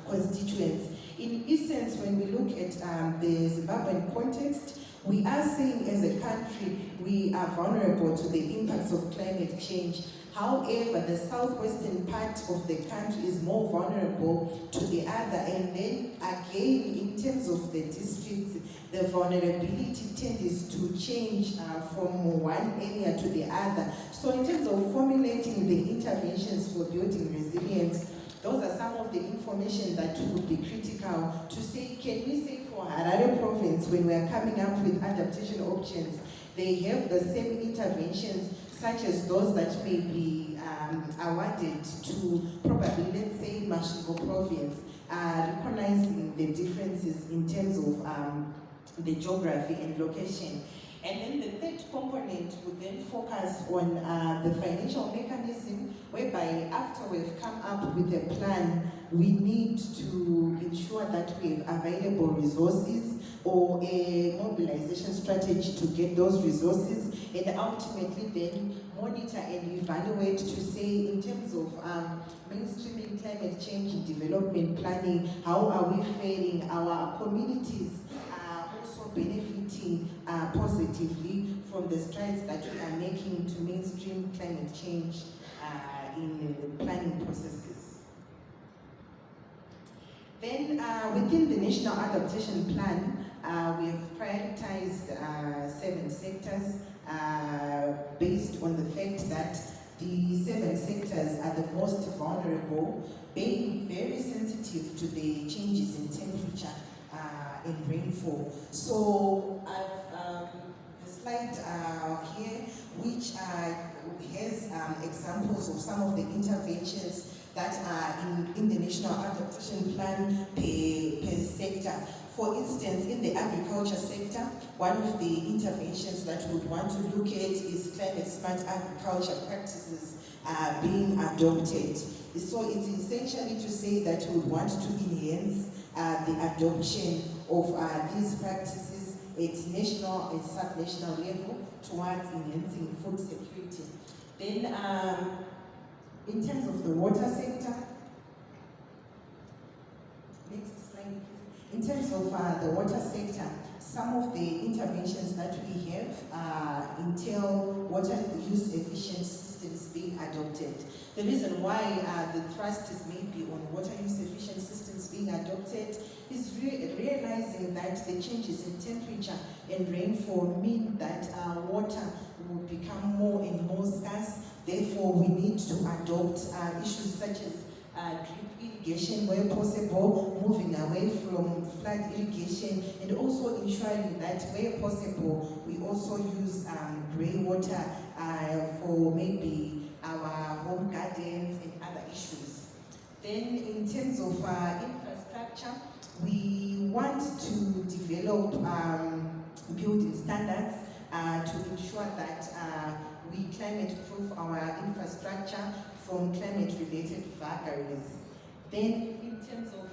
constituents. In essence, when we look at the Zimbabwean context, we are saying as a country we are vulnerable to the impacts of climate change. However, the southwestern part of the country is more vulnerable to the other, and then again, in terms of the districts, the vulnerability tends to change from one area to the other. So in terms of formulating the interventions for building resilience, those are some of the information that would be critical to say, can we say for Harare province, when we are coming up with adaptation options, they have the same interventions such as those that may be awarded to probably, let's say, Masvingo province, recognizing the differences in terms of the geography and location. And then the third component would then focus on the financial mechanism, whereby after we've come up with a plan, we need to ensure that we have available resources or a mobilization strategy to get those resources, and ultimately then monitor and evaluate to say, in terms of mainstreaming climate change in development planning, how are we faring? Our communities are also benefiting positively from the strides that we are making to mainstream climate change in the planning processes. Then within the National Adaptation Plan, we have prioritized 7 sectors based on the fact that the 7 sectors are the most vulnerable, being very sensitive to the changes in temperature and rainfall. So I've the slide here, which has examples of some of the interventions that are in the National Adaptation Plan per sector. For instance, in the agriculture sector, one of the interventions that we would want to look at is climate smart agriculture practices being adopted. So it's essentially to say that we would want to enhance the adoption of these practices at national and sub-national level towards enhancing food security. Then, in terms of the water sector, next slide please. In terms of the water sector, some of the interventions that we have entail water use efficient systems being adopted. The reason why the thrust is maybe on water use efficient systems being adopted is realizing that the changes in temperature and rainfall mean that water will become more and more scarce. Therefore, we need to adopt issues such as drip irrigation where possible, moving away from flood irrigation, and also ensuring that where possible, we also use grey water for maybe our home gardens and other issues. Then in terms of infrastructure, we want to develop building standards to ensure that we climate-proof our infrastructure from climate-related vagaries. Then, in terms of